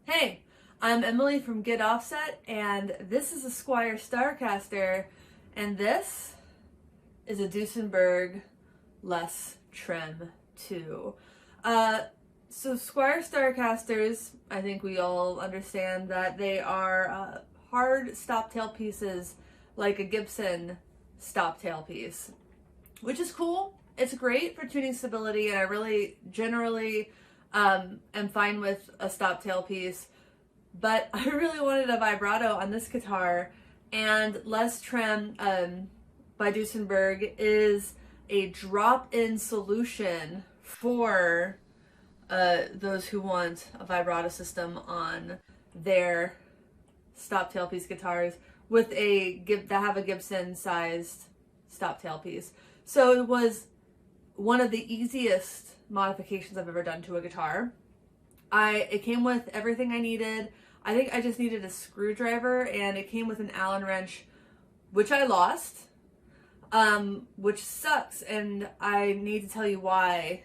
Hey, I'm Emily from Get Offset, and this is a Squier Starcaster, and this is a Duesenberg Les Trem II. So Squier Starcasters, I think we all understand that they are hard stop tail pieces like a Gibson stop tail piece, which is cool. It's great for tuning stability, and I really generally am fine with a stop tail piece, but I really wanted a vibrato on this guitar, and Les Trem by Duesenberg is a drop-in solution for those who want a vibrato system on their stop tailpiece guitars with that have a Gibson sized stop tailpiece. So it was one of the easiest modifications I've ever done to a guitar. It came with everything I needed. I think I just needed a screwdriver, and it came with an Allen wrench, which I lost, which sucks, and I need to tell you why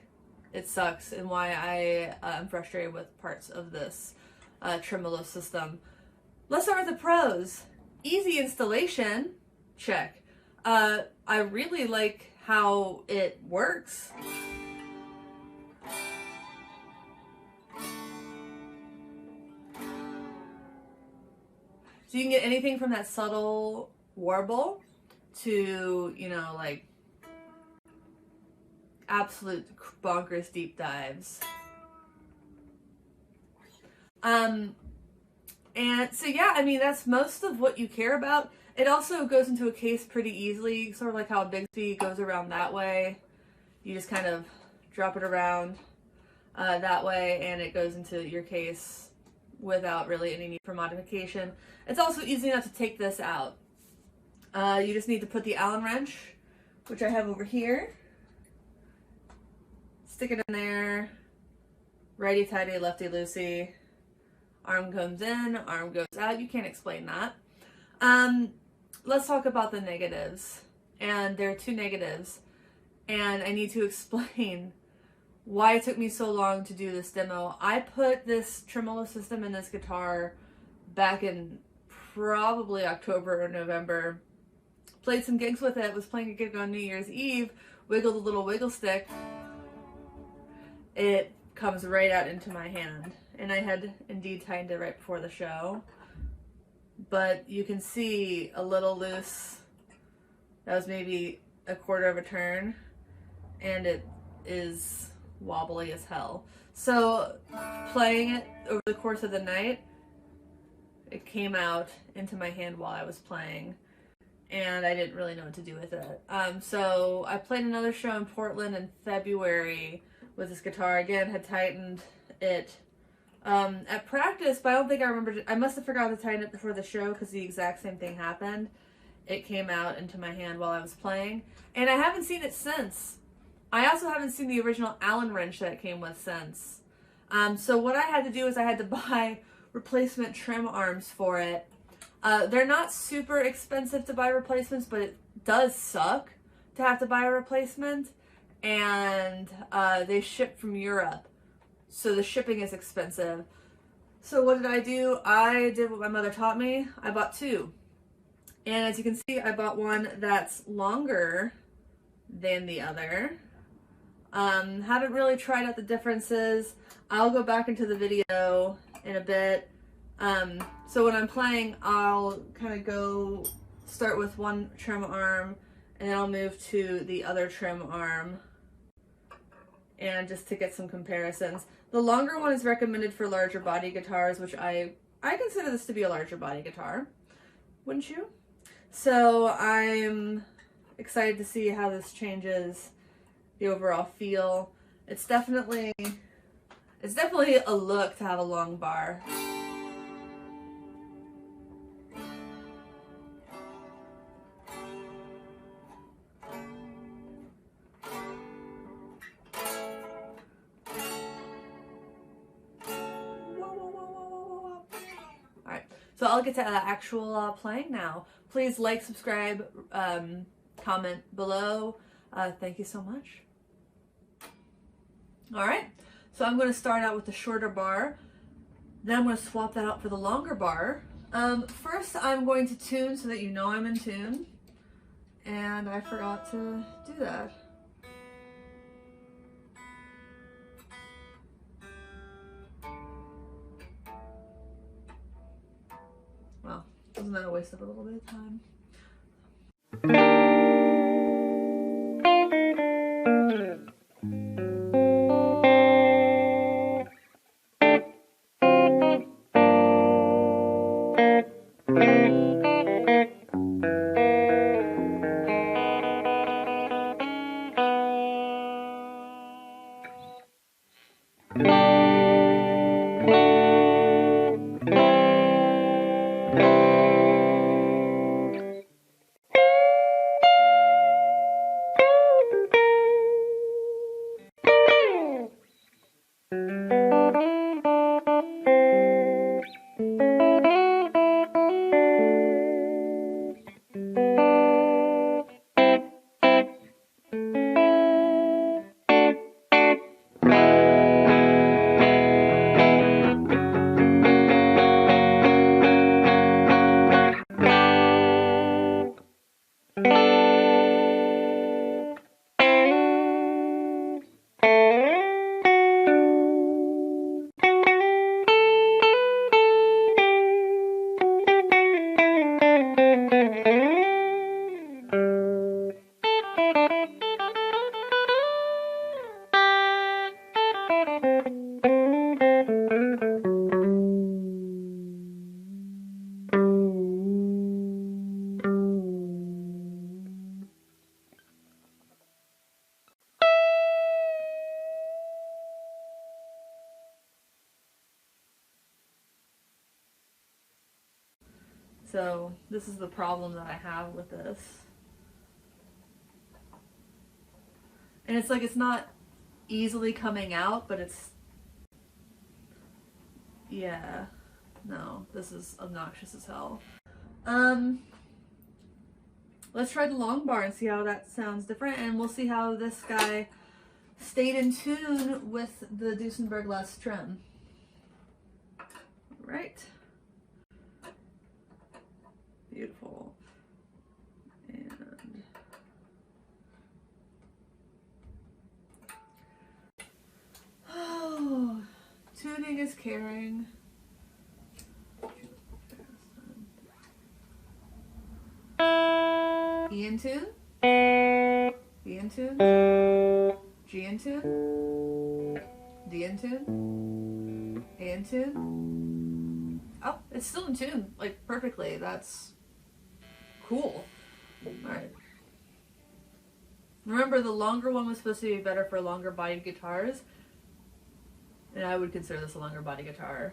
it sucks and why I am frustrated with parts of this tremolo system. Let's start with the pros. Easy installation, check. I really like how it works. So you can get anything from that subtle warble to, you know, like absolute bonkers deep dives. And so yeah, I mean, that's most of what you care about. It also goes into a case pretty easily, sort of like how a Bigsby goes around that way. You just kind of drop it around that way, and it goes into your case without really any need for modification. It's also easy enough to take this out. You just need to put the Allen wrench, which I have over here, stick it in there, righty-tighty, lefty-loosey, arm comes in, arm goes out. You can't explain that. Let's talk about the negatives, and there are two negatives, and I need to explain why it took me so long to do this demo. I put this tremolo system in this guitar back in probably October or November. Played some gigs with it, was playing a gig on New Year's Eve, wiggled a little wiggle stick. It comes right out into my hand. And I had indeed tightened it right before the show. But you can see a little loose. That was maybe a quarter of a turn. And it is wobbly as hell. So playing it over the course of the night, it came out into my hand while I was playing, and I didn't really know what to do with it. So I played another show in Portland in February with this guitar. Again, had tightened it at practice, but I don't think I remembered. I must have forgotten to tighten it before the show because the exact same thing happened. It came out into my hand while I was playing, and I haven't seen it since. I also haven't seen the original Allen wrench that it came with since. So what I had to do is I had to buy replacement trim arms for it. They're not super expensive to buy replacements, but it does suck to have to buy a replacement, and they ship from Europe, so the shipping is expensive. So what did I do? I did what my mother taught me. I bought two, and as you can see, I bought one that's longer than the other. Haven't really tried out the differences. I'll go back into the video in a bit. So when I'm playing, I'll kind of go start with one trim arm, and then I'll move to the other trim arm, and just to get some comparisons. The longer one is recommended for larger body guitars, which I consider this to be a larger body guitar, wouldn't you? So I'm excited to see how this changes the overall feel. It's definitely a look to have a long bar. Alright, so I'll get to actual playing now. Please like, subscribe, comment below. Thank you so much. Alright, so I'm going to start out with the shorter bar. Then I'm going to swap that out for the longer bar. First I'm going to tune so that you know I'm in tune. And I forgot to do that. Well, wasn't that a waste of a little bit of time? So this is the problem that I have with this. And it's like it's not easily coming out, but it's... Yeah. No, this is obnoxious as hell. Let's try the long bar and see how that sounds different, and we'll see how this guy stayed in tune with the Duesenberg Les Trem. Right. Beautiful. And oh, tuning is caring. E in tune, B in tune, G in tune, D in tune, A in tune. Oh, it's still in tune, like perfectly. That's cool. Alright. Remember, the longer one was supposed to be better for longer bodied guitars, and I would consider this a longer body guitar.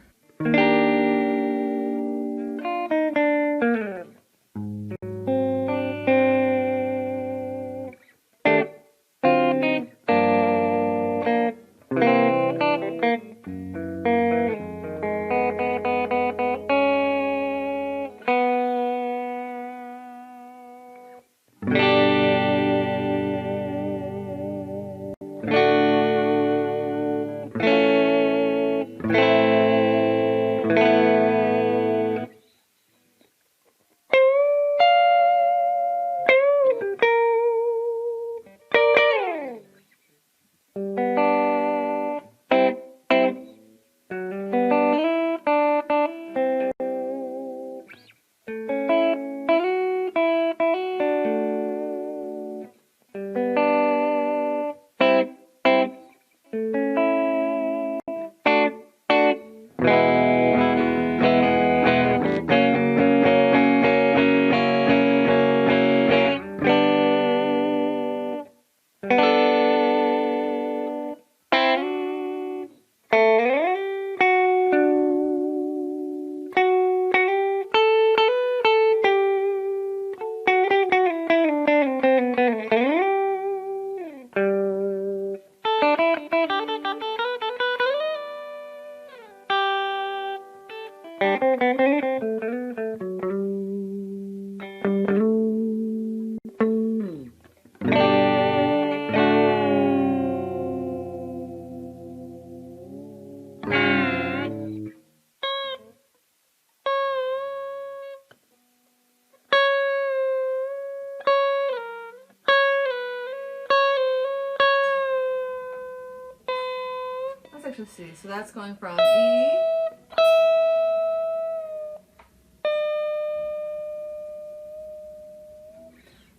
let's see. So that's going from E.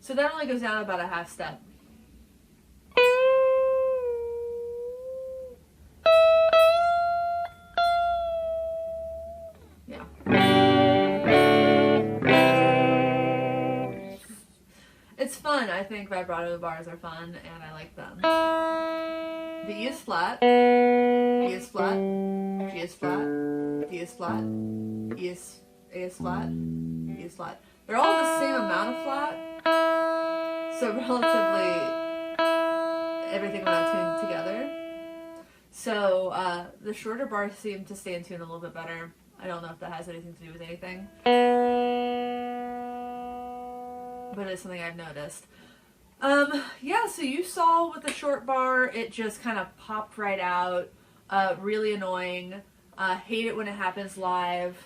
So that only goes down about a half step. Yeah. It's fun. I think vibrato bars are fun, and I like them. The E is flat, E is flat, G is flat, D is flat, A is flat, E is flat. They're all the same amount of flat, so relatively everything went out tuned together. So the shorter bars seem to stay in tune a little bit better. I don't know if that has anything to do with anything, but it's something I've noticed. Yeah, so you saw with the short bar, it just kind of popped right out. Really annoying. Hate it when it happens live.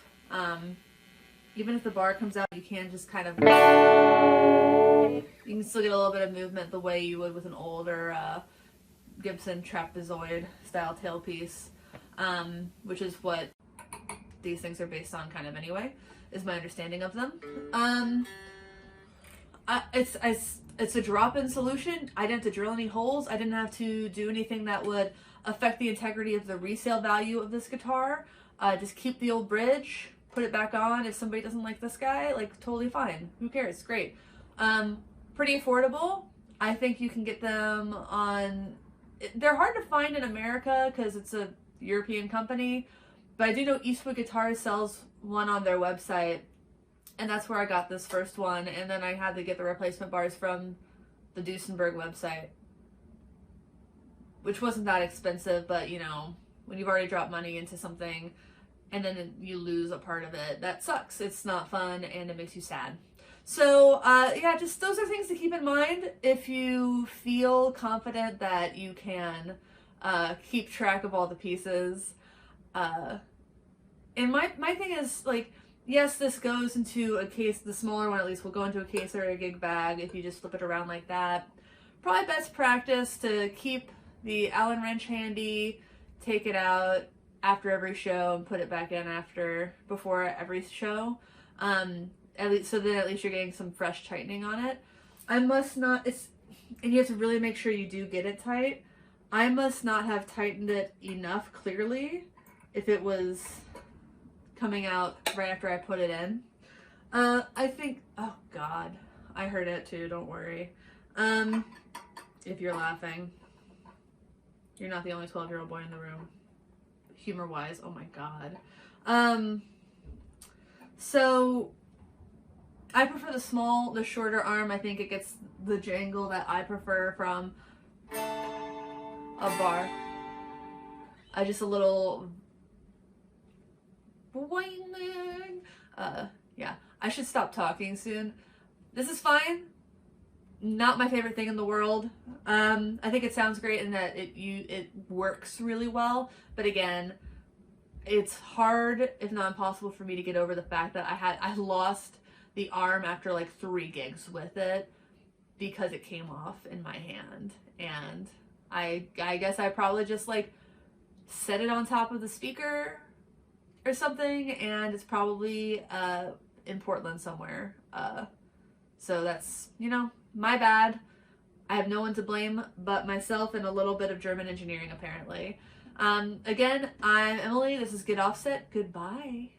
Even if the bar comes out, you can just kind of, you can still get a little bit of movement the way you would with an older Gibson trapezoid style tailpiece, which is what these things are based on kind of anyway, is my understanding of them. It's a drop-in solution. I didn't have to drill any holes. I didn't have to do anything that would affect the integrity of the resale value of this guitar. Just keep the old bridge, put it back on. If somebody doesn't like this guy, like, totally fine. Who cares? Great. Pretty affordable. I think you can get them on... They're hard to find in America because it's a European company, but I do know Eastwood Guitars sells one on their website, and that's where I got this first one, and then I had to get the replacement bars from the Duesenberg website, which wasn't that expensive, but, you know, when you've already dropped money into something and then you lose a part of it, that sucks. It's not fun, and it makes you sad. So, yeah, just those are things to keep in mind if you feel confident that you can keep track of all the pieces. And my thing is, like, yes, this goes into a case, the smaller one at least will go into a case or a gig bag if you just flip it around like that. Probably best practice to keep the Allen wrench handy, take it out after every show and put it back in before every show. At least, so then at least you're getting some fresh tightening on it. I must not, and you have to really make sure you do get it tight. I must not have tightened it enough clearly if it was coming out right after I put it in. I think, oh God, I heard it too, don't worry. If you're laughing, you're not the only 12-year-old boy in the room. Humor-wise, oh my God. So I prefer the shorter arm. I think it gets the jangle that I prefer from a bar. Just a little boing. Yeah, I should stop talking soon. This is fine. Not my favorite thing in the world. I think it sounds great in that it works really well, but again, it's hard, if not impossible, for me to get over the fact that I lost the arm after like 3 gigs with it because it came off in my hand, and I guess I probably just like set it on top of the speaker or something, and it's probably in Portland somewhere. So that's, you know, my bad. I have no one to blame but myself and a little bit of German engineering, apparently. Again, I'm Emily. This is Get Offset. Goodbye.